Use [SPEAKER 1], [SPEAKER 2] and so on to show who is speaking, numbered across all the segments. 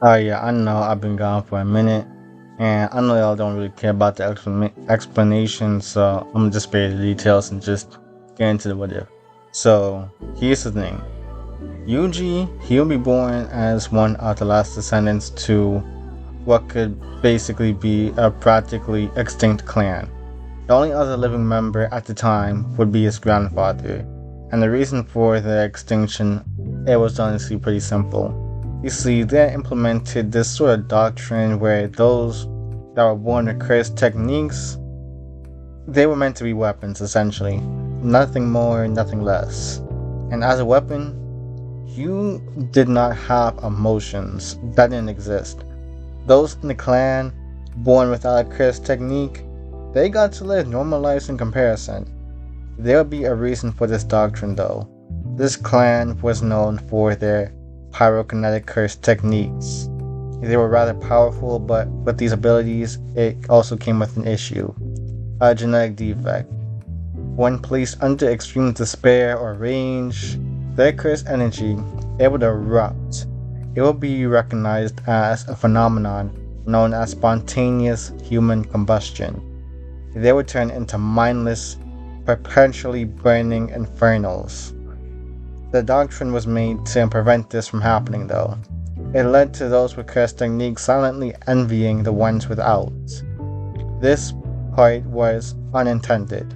[SPEAKER 1] Oh yeah, I know I've been gone for a minute, and I know y'all don't really care about the explanation, so I'm gonna just spare the details and just get into the what if. So here's the thing: Yuji, he'll be born as one of the last descendants to what could basically be a practically extinct clan. The only other living member at the time would be his grandfather, and the reason for the extinction, it was honestly pretty simple. You see, they implemented this sort of doctrine where those that were born with cursed techniques, they were meant to be weapons essentially. Nothing more, nothing less. And as a weapon, you did not have emotions. That didn't exist. Those in the clan, born without a cursed technique, they got to live normal lives in comparison. There would be a reason for this doctrine though. This clan was known for their pyrokinetic curse techniques. They were rather powerful, but with these abilities, it also came with an issue: a genetic defect. When placed under extreme despair or rage, their cursed energy, it would erupt. It would be recognized as a phenomenon known as spontaneous human combustion. They would turn into mindless, perpetually burning infernals. The doctrine was made to prevent this from happening, though. It led to those with cursed techniques silently envying the ones without. This part was unintended.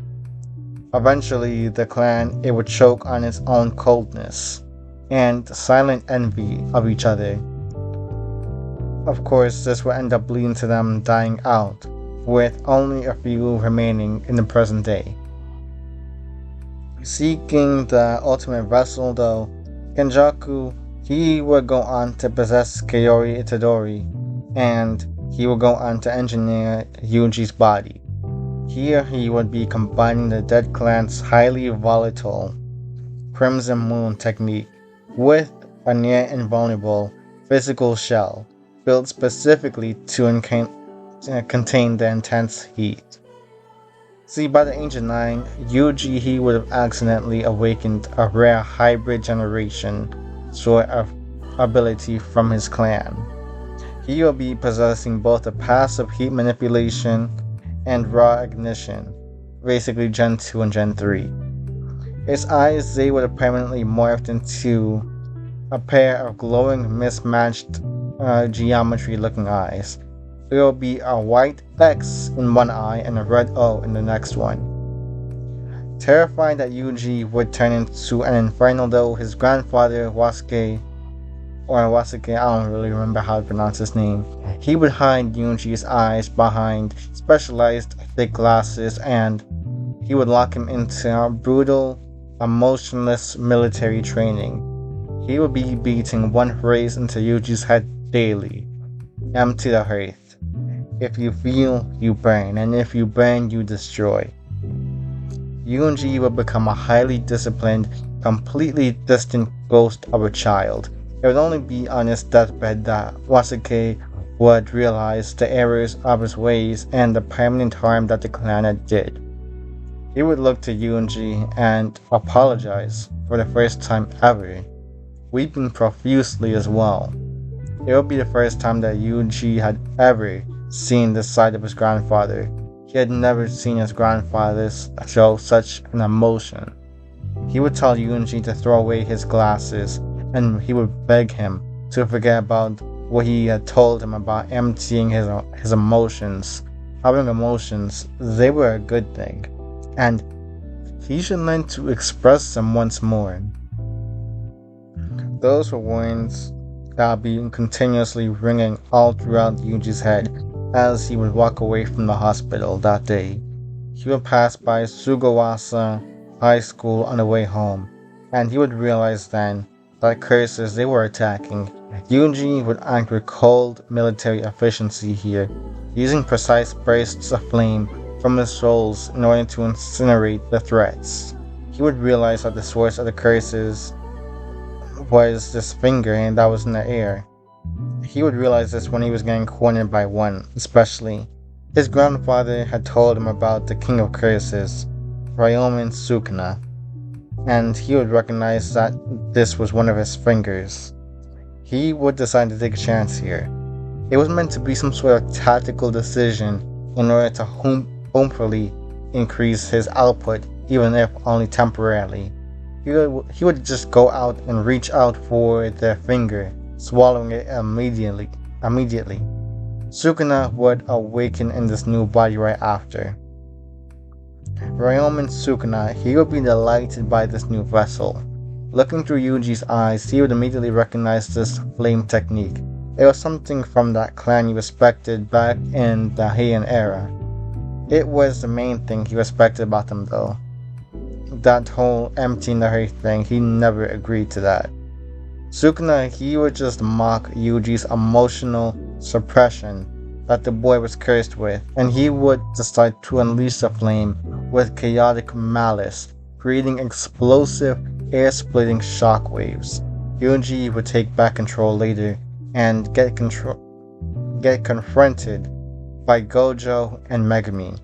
[SPEAKER 1] Eventually, the clan it would choke on its own coldness and silent envy of each other. Of course, this would end up leading to them dying out, with only a few remaining in the present day. Seeking the ultimate vessel, though, Kenjaku, he would go on to possess Kaori Itadori, and he would go on to engineer Yuji's body. Here he would be combining the Dead Clan's highly volatile Crimson Moon technique with a near invulnerable physical shell built specifically to contain the intense heat. See, by the Ancient Nine, Yuji he would have accidentally awakened a rare hybrid generation sort of ability from his clan. He will be possessing both a passive heat manipulation and raw ignition, basically Gen 2 and Gen 3. His eyes they would have permanently morphed into a pair of glowing mismatched geometry looking eyes. There will be a white X in one eye and a red O in the next one. Terrified that Yuji would turn into an infernal, though, his grandfather Wasuke, I don't really remember how to pronounce his name, he would hide Yuji's eyes behind specialized thick glasses, and he would lock him into a brutal, emotionless military training. He would be beating one phrase into Yuji's head daily: empty the hearth. If you feel, you burn, and if you burn, you destroy. Yuji would become a highly disciplined, completely distant ghost of a child. It would only be on his deathbed that Wasuke would realize the errors of his ways and the permanent harm that the clan had did. He would look to Yuji and apologize for the first time ever, weeping profusely as well. It would be the first time that Yuji had ever seen the side of his grandfather. He had never seen his grandfather show such an emotion. He would tell Yuji to throw away his glasses, and he would beg him to forget about what he had told him about emptying his emotions. Having emotions, they were a good thing, and he should learn to express them once more. Those were words that would be continuously ringing all throughout Yuji's head as he would walk away from the hospital that day. He would pass by Sugawasa High School on the way home, and he would realize then that curses they were attacking. Yuji would act with cold military efficiency here, using precise bursts of flame from his souls in order to incinerate the threats. He would realize that the source of the curses was this finger and that was in the air. He would realize this when he was getting cornered by one, especially. His grandfather had told him about the King of Curses, Ryomen Sukuna, and he would recognize that this was one of his fingers. he would decide to take a chance here. It was meant to be some sort of tactical decision in order to hopefully increase his output, even if only temporarily. He would just go out and reach out for the finger, swallowing it immediately. Sukuna would awaken in this new body right after. Ryomen Sukuna, he would be delighted by this new vessel. Looking through Yuji's eyes, he would immediately recognize this flame technique. It was something from that clan he respected back in the Heian era. It was the main thing he respected about them though. That whole emptying the heart thing, he never agreed to that. Sukuna, he would just mock Yuji's emotional suppression that the boy was cursed with, and he would decide to unleash the flame with chaotic malice, creating explosive, air-splitting shockwaves. Yuji would take back control later and get confronted by Gojo and Megumi.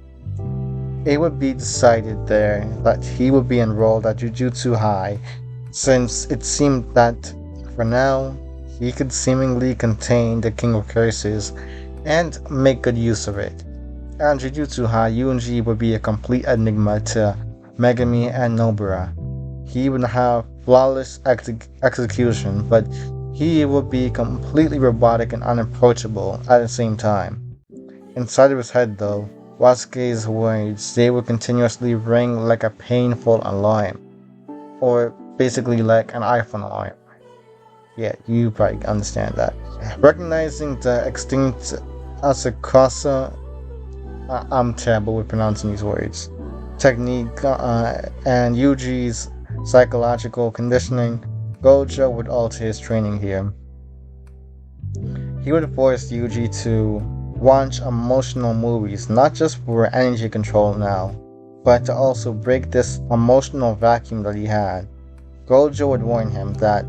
[SPEAKER 1] It would be decided there that he would be enrolled at Jujutsu High, since it seemed that, for now, he could seemingly contain the King of Curses and make good use of it. At Jujutsu High, Yuji would be a complete enigma to Megumi and Nobara. He would have flawless execution, but he would be completely robotic and unapproachable at the same time. Inside of his head though, Wasuke's words, they would continuously ring like a painful alarm. Or basically like an iPhone alarm. Yeah, you probably understand that. Recognizing the extinct Asakasa, I'm terrible with pronouncing these words, technique and Yuji's psychological conditioning, Gojo would alter his training here. He would force Yuji to watch emotional movies, not just for energy control now, but to also break this emotional vacuum that he had. Gojo would warn him that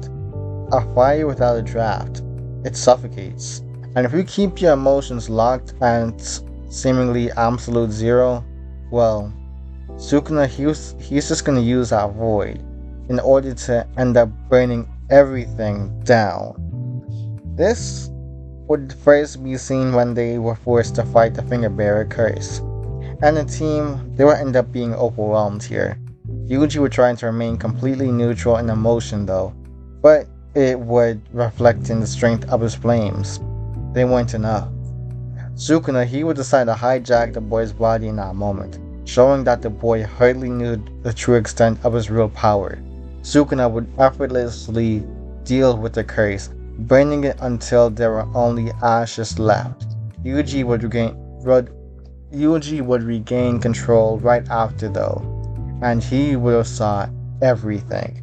[SPEAKER 1] a fire without a draft, it suffocates. And if you keep your emotions locked at seemingly absolute zero, well, Sukuna, he's just gonna use that void in order to end up burning everything down. This would first be seen when they were forced to fight the Finger Bearer curse. And the team, they would end up being overwhelmed here. Yuji would try to remain completely neutral in emotion though, but it would reflect in the strength of his flames. They weren't enough. Sukuna, he would decide to hijack the boy's body in that moment, showing that the boy hardly knew the true extent of his real power. Sukuna would effortlessly deal with the curse, burning it until there were only ashes left. Yuji would regain control right after though, and he would have saw everything.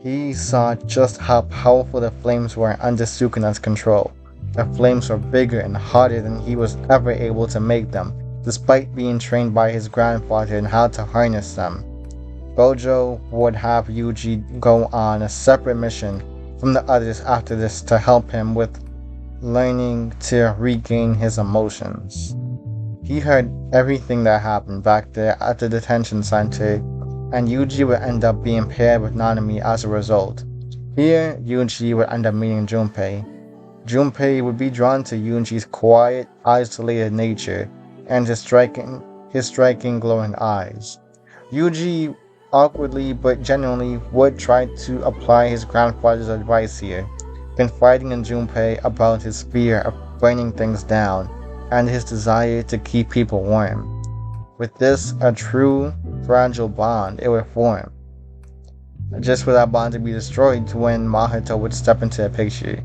[SPEAKER 1] He saw just how powerful the flames were under Sukuna's control. The flames were bigger and hotter than he was ever able to make them, despite being trained by his grandfather in how to harness them. Gojo would have Yuji go on a separate mission from the others after this to help him with learning to regain his emotions. He heard everything that happened back there at the detention center, and Yuji would end up being paired with Nanami as a result. Here, Yuji would end up meeting Junpei. Junpei would be drawn to Yuji's quiet, isolated nature and his striking glowing eyes. Yuji, awkwardly but genuinely, would try to apply his grandfather's advice here, confiding in Junpei about his fear of burning things down and his desire to keep people warm. With this, a true, fragile bond it would form. Just for that bond to be destroyed when Mahoto would step into the picture.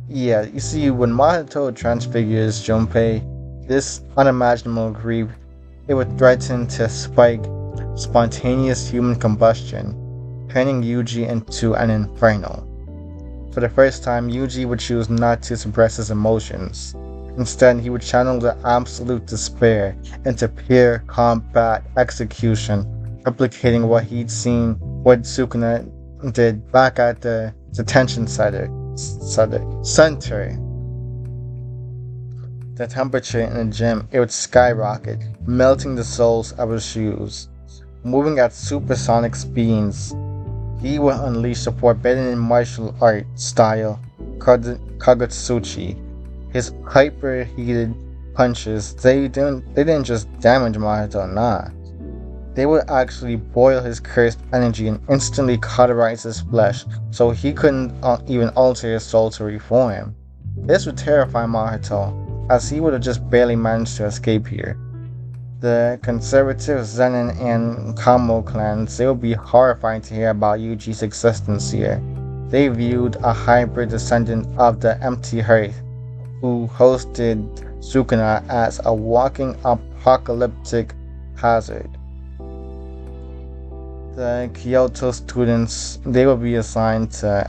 [SPEAKER 1] Yeah, you see, when Mahoto transfigures Junpei, this unimaginable grief, it would threaten to spike spontaneous human combustion, turning Yuji into an inferno. For the first time, Yuji would choose not to suppress his emotions. Instead, he would channel the absolute despair into pure combat execution, replicating what he'd seen what Sukuna did back at the detention center. The temperature in the gym, it would skyrocket, melting the soles of his shoes. Moving at supersonic speeds, he will unleash the forbidden martial art style Kagutsuchi. His hyper-heated punches, they didn't just damage Mahito, nah. They would actually boil his cursed energy and instantly cauterize his flesh so he couldn't even alter his soul to reform. This would terrify Mahito, as he would have just barely managed to escape here. The conservative Zenin and Kamo clans, they would be horrified to hear about Yuji's existence here. They viewed a hybrid descendant of the Empty Hearth, who hosted Sukuna, as a walking apocalyptic hazard. The Kyoto students, they will be assigned to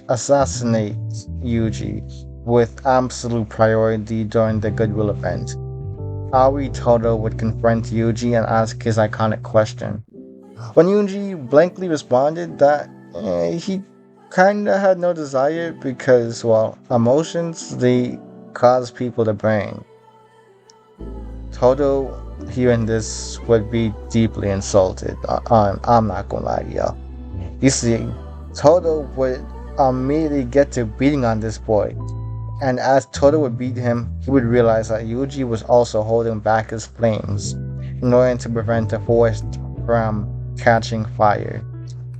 [SPEAKER 1] assassinate Yuji with absolute priority during the Goodwill event. Aoi Todo would confront Yuji and ask his iconic question. When Yuji blankly responded that he kinda had no desire because, well, emotions, they cause people to brain. Todo, hearing this, would be deeply insulted. I'm not gonna lie to y'all. You see, Todo would immediately get to beating on this boy. And as Todo would beat him, he would realize that Yuji was also holding back his flames in order to prevent the forest from catching fire.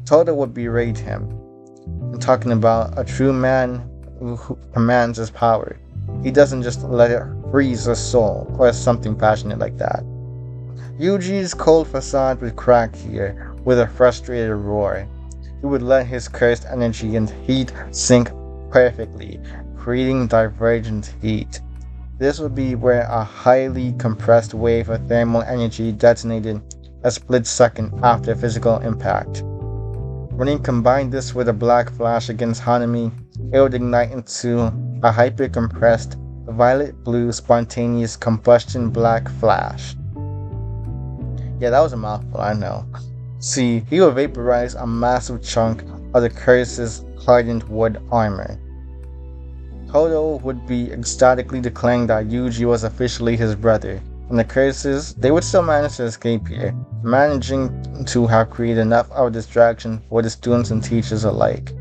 [SPEAKER 1] Todo would berate him, talking about a true man who commands his power. He doesn't just let it freeze his soul, or something passionate like that. Yuji's cold facade would crack here with a frustrated roar. He would let his cursed energy and heat sync perfectly, creating divergent heat. This would be where a highly compressed wave of thermal energy detonated a split second after physical impact. When he combined this with a black flash against Hanami, it would ignite into a hyper-compressed, violet-blue spontaneous combustion black flash. Yeah, that was a mouthful, I know. See, he would vaporize a massive chunk of the curse's hardened wood armor. Todo would be ecstatically declaring that Yuji was officially his brother, and the curses, they would still manage to escape here, managing to have created enough of a distraction for the students and teachers alike.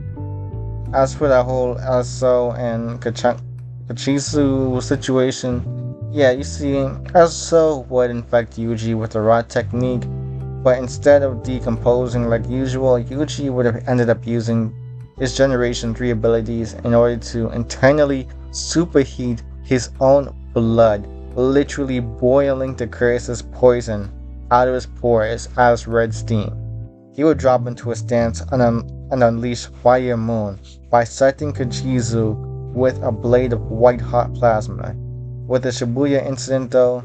[SPEAKER 1] As for that whole Aso and Kachisu situation, yeah, you see, Aso would infect Yuji with a rot technique, but instead of decomposing like usual, Yuji would have ended up using his Generation 3 abilities in order to internally superheat his own blood, literally boiling the curse's poison out of his pores as red steam. He would drop into a stance and unleash Fire Moon by setting Kachizu with a blade of white-hot plasma. With the Shibuya incident though,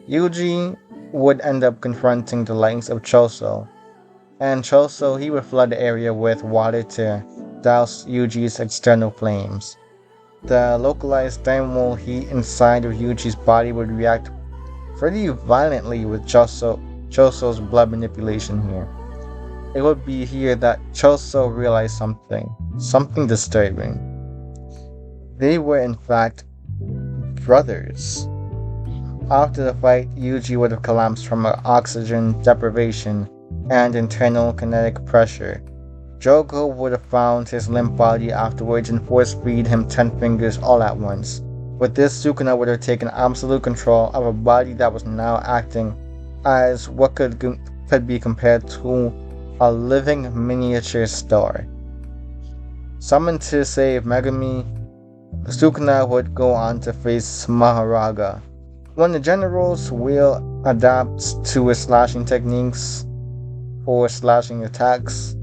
[SPEAKER 1] Yuji would end up confronting the likes of Choso, and Choso, he would flood the area with water to douse Yuji's external flames. The localized thermal heat inside of Yuji's body would react pretty violently with Choso's blood manipulation here. It would be here that Choso realized something disturbing. They were in fact brothers. After the fight, Yuji would have collapsed from oxygen deprivation and internal kinetic pressure. Jogo would have found his limp body afterwards and force-feed him 10 fingers all at once. With this, Sukuna would have taken absolute control of a body that was now acting as what could be compared to a living miniature star. Summoned to save Megami, Sukuna would go on to face Maharaga. When the generals will adapt to his slashing techniques or slashing attacks,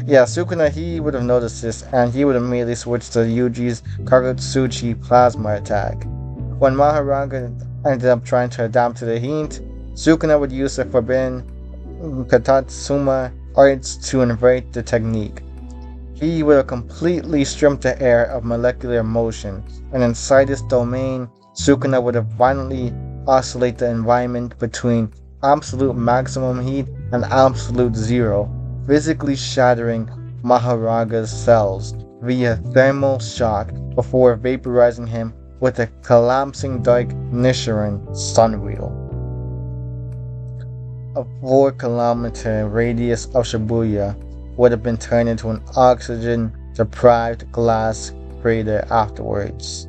[SPEAKER 1] yeah, Sukuna, he would have noticed this, and he would immediately switch to Yuji's Kagutsuchi plasma attack. When Maharaga ended up trying to adapt to the heat, Sukuna would use the forbidden Katatsuma arts to invert the technique. He would have completely stripped the air of molecular motion, and inside this domain, Sukuna would have violently oscillate the environment between absolute maximum heat and absolute zero, physically shattering Maharaga's cells via thermal shock before vaporizing him with a collapsing dark Nichiren sun wheel. a 4-kilometer radius of Shibuya would have been turned into an oxygen-deprived glass crater afterwards.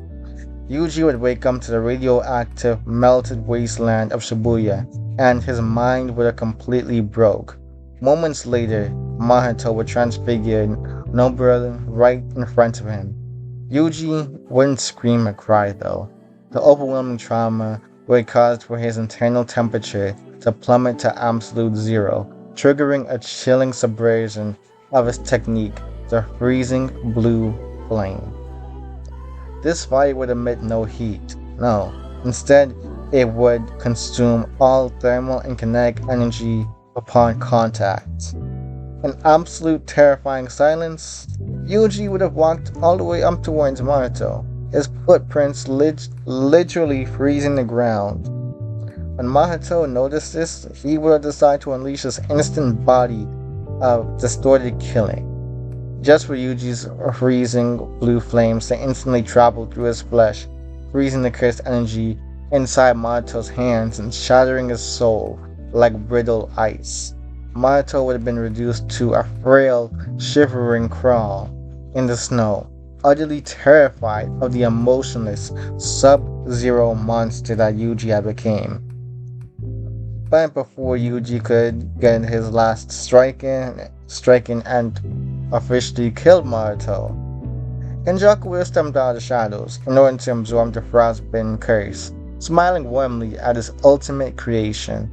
[SPEAKER 1] Yuji would wake up to the radioactive, melted wasteland of Shibuya, and his mind would have completely broke. Moments later, Mahito would transfigure Nobara right in front of him. Yuji wouldn't scream or cry though. The overwhelming trauma would cause for his internal temperature to plummet to absolute zero, triggering a chilling subversion of his technique, the freezing blue flame. This fire would emit no heat, no. Instead, it would consume all thermal and kinetic energy upon contact. In absolute terrifying silence, Yuji would have walked all the way up towards Mahito, his footprints literally freezing the ground. When Mahito noticed this, he would have decided to unleash his instant body of distorted killing, just for Yuji's freezing blue flames to instantly travel through his flesh, freezing the cursed energy inside Mahito's hands and shattering his soul like brittle ice. Mahito would have been reduced to a frail, shivering crawl in the snow, utterly terrified of the emotionless, sub-zero monster that Yuji had become. But before Yuji could get his last strike in and officially killed Mahito, Kenjaku would have stepped out of the shadows in order to absorb the frostbitten curse, smiling warmly at his ultimate creation.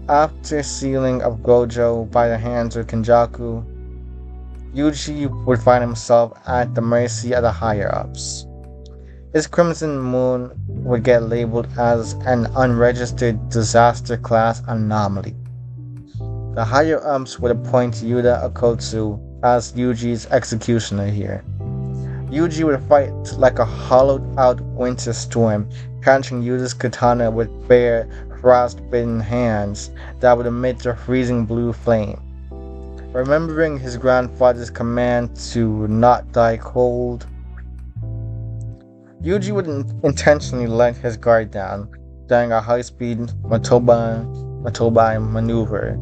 [SPEAKER 1] After sealing of Gojo by the hands of Kenjaku, Yuji would find himself at the mercy of the higher-ups. His Crimson Moon would get labeled as an unregistered disaster class anomaly. The higher-ups would appoint Yuta Okotsu as Yuji's executioner here. Yuji would fight like a hollowed-out winter storm, catching Yuta's katana with bare, frost-bitten hands that would emit a freezing blue flame. Remembering his grandfather's command to not die cold, Yuji would intentionally let his guard down during a high-speed Matobai maneuver,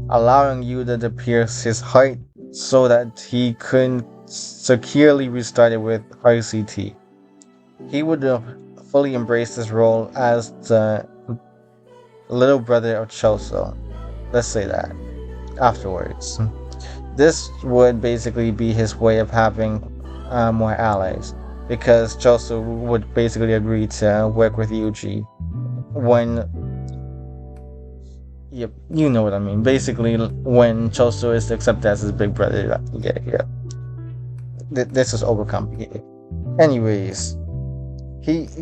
[SPEAKER 1] allowing Yuta to pierce his heart so that he couldn't securely restart it with RCT. He would have fully embraced his role as the little brother of Choso. Let's say that. Afterwards. This would basically be his way of having more allies, because Choso would basically agree to work with Yuji when... Yep, you know what I mean. Basically, when Choso is accepted as his big brother. Yeah. This is overcomplicated. Anyways,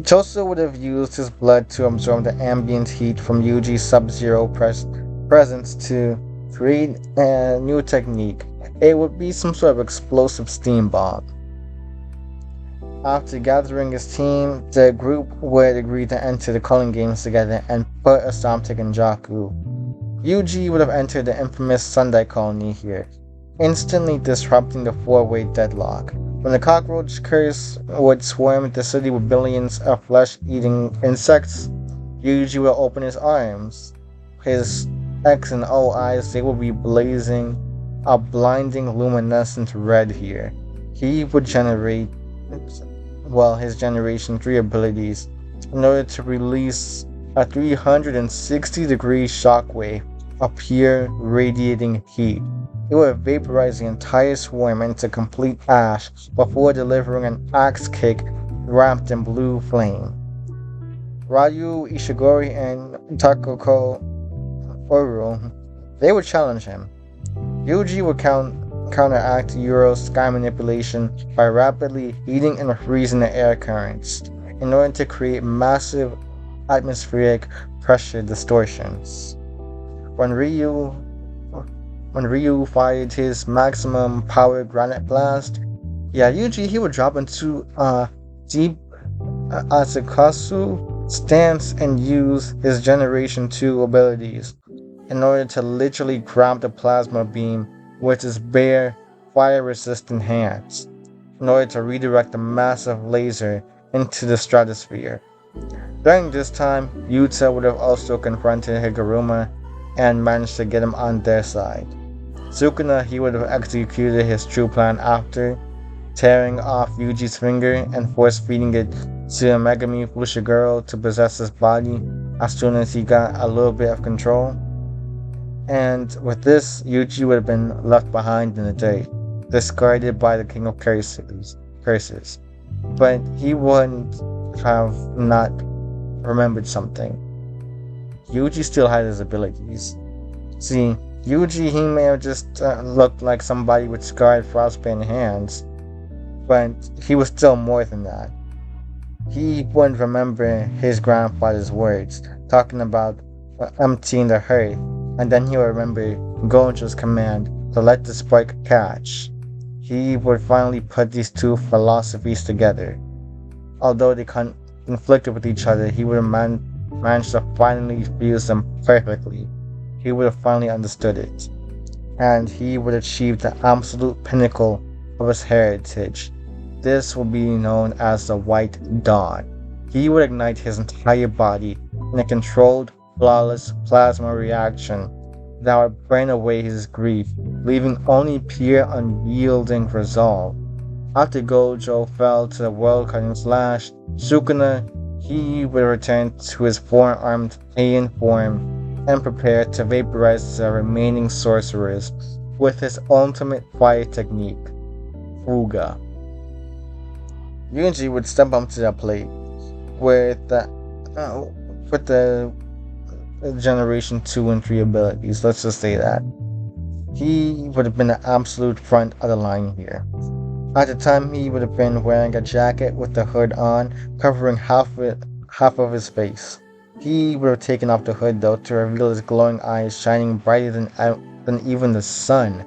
[SPEAKER 1] Choso would have used his blood to absorb the ambient heat from Yuji's sub-zero presence to create a new technique. It would be some sort of explosive steam bomb. After gathering his team, the group would agree to enter the Culling Games together and put a stop to Genjaku. Yuji would have entered the infamous Sundai colony here, instantly disrupting the four-way deadlock. When the cockroach curse would swarm the city with billions of flesh-eating insects, Yuji will open his arms. His X and O eyes, they will be blazing a blinding luminescent red here. He would generate, his Generation 3 abilities in order to release a 360-degree shockwave of pure radiating heat. It would vaporize the entire swarm into complete ash before delivering an axe kick wrapped in blue flame. Ryu, Ishigori, and Takako Oru, they would challenge him. Yuji would counteract Yuro's sky manipulation by rapidly heating and freezing the air currents in order to create massive atmospheric pressure distortions. When Ryu fired his maximum power granite blast, Yuji, he would drop into a deep Asakasu stance and use his Generation 2 abilities in order to literally grab the plasma beam with his bare, fire-resistant hands, in order to redirect the massive laser into the stratosphere. During this time, Yuta would have also confronted Higuruma and managed to get him on their side. Sukuna, he would have executed his true plan after tearing off Yuji's finger and force-feeding it to Megami Fushiguro to possess his body as soon as he got a little bit of control. And with this, Yuji would have been left behind in the dirt, discarded by the King of Curses. But he wouldn't have not remembered something. Yuji still had his abilities. See, Yuji, he may have just looked like somebody with scarred frostbitten hands, but he was still more than that. He wouldn't remember his grandfather's words, talking about emptying the hearth, and then he would remember Gojo's command to let the spark catch. He would finally put these two philosophies together. Although they conflicted with each other, he would have managed to finally fuse them perfectly. He would have finally understood it. And he would achieve the absolute pinnacle of his heritage. This will be known as the White Dawn. He would ignite his entire body in a controlled, flawless plasma reaction that would burn away his grief, leaving only pure unyielding resolve. After Gojo fell to the world-cutting slash, Sukuna, he would return to his four-armed alien form and prepare to vaporize the remaining sorcerers with his ultimate fire technique, Fuga. Yuji would step up to the plate with the Generation 2 and 3 abilities, let's just say that. He would have been the absolute front of the line here. At the time, he would have been wearing a jacket with the hood on, covering half of his face. He would have taken off the hood though to reveal his glowing eyes shining brighter than even the sun.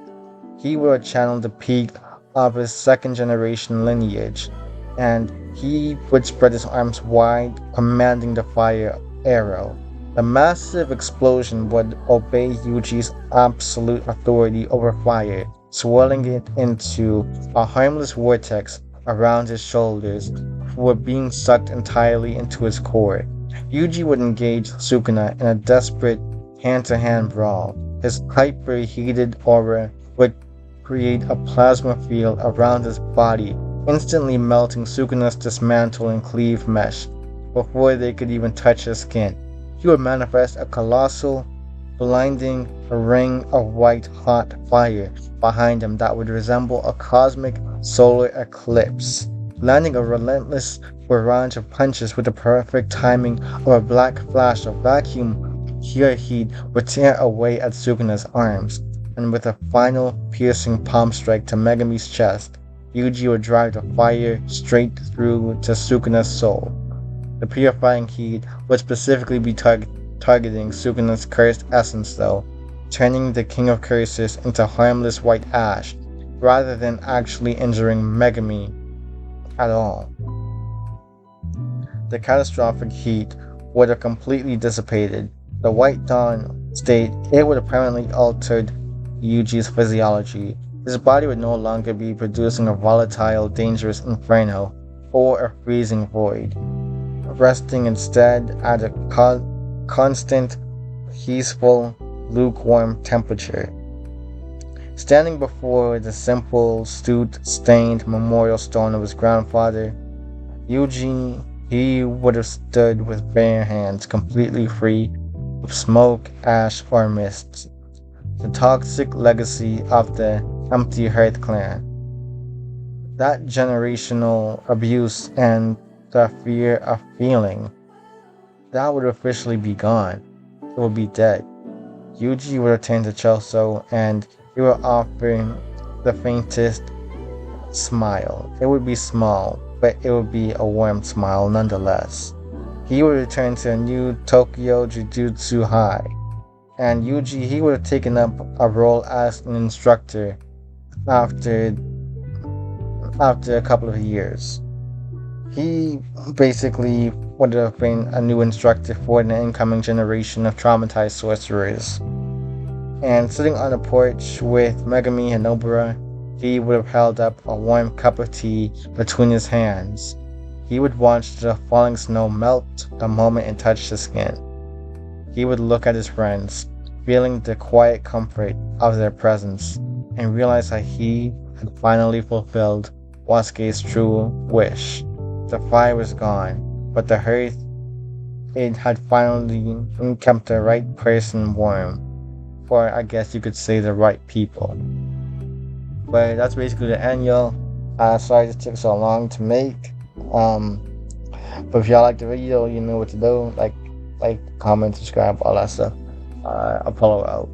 [SPEAKER 1] He would have channeled the peak of his second generation lineage, and he would spread his arms wide, commanding the fire arrow. The massive explosion would obey Yuji's absolute authority over fire, swirling it into a harmless vortex around his shoulders, who were being sucked entirely into his core. Yuji would engage Sukuna in a desperate hand-to-hand brawl. His hyper-heated aura would create a plasma field around his body, instantly melting Sukuna's dismantled and cleaved mesh before they could even touch his skin. He would manifest a colossal, blinding ring of white-hot fire behind him that would resemble a cosmic solar eclipse, landing a relentless barrage of punches with the perfect timing of a black flash of vacuum heat would tear away at Sukuna's arms, and with a final piercing palm strike to Megami's chest, Yuji would drive the fire straight through to Sukuna's soul. The purifying heat would specifically be targeting Sukuna's cursed essence though, turning the King of Curses into harmless white ash, rather than actually injuring Megami at all. The catastrophic heat would have completely dissipated. The White Dawn state, it would apparently altered Yuji's physiology. His body would no longer be producing a volatile, dangerous inferno or a freezing void, resting instead at a constant, peaceful, lukewarm temperature. Standing before the simple, soot-stained memorial stone of his grandfather, Yuji, he would have stood with bare hands, completely free of smoke, ash, or mist. The toxic legacy of the Empty Hearth clan. That generational abuse and the fear of feeling, that would officially be gone. It would be dead. Yuji would return to Choso and he would offer the faintest smile. It would be small, but it would be a warm smile nonetheless. He would return to a new Tokyo Jujutsu High, and Yuji, he would have taken up a role as an instructor after a couple of years. He basically would have been a new instructor for the incoming generation of traumatized sorcerers. And sitting on a porch with Megami and Nobara, he would have held up a warm cup of tea between his hands. He would watch the falling snow melt the moment it touched his skin. He would look at his friends, feeling the quiet comfort of their presence, and realized that he had finally fulfilled Wasuke's true wish. The fire was gone, but the hearth, it had finally kept the right person warm, for I guess you could say the right people. But that's basically the end, y'all. Sorry this took so long to make. Um, but if y'all like the video, you know what to do. Like, comment, subscribe, all that stuff. Apollo out.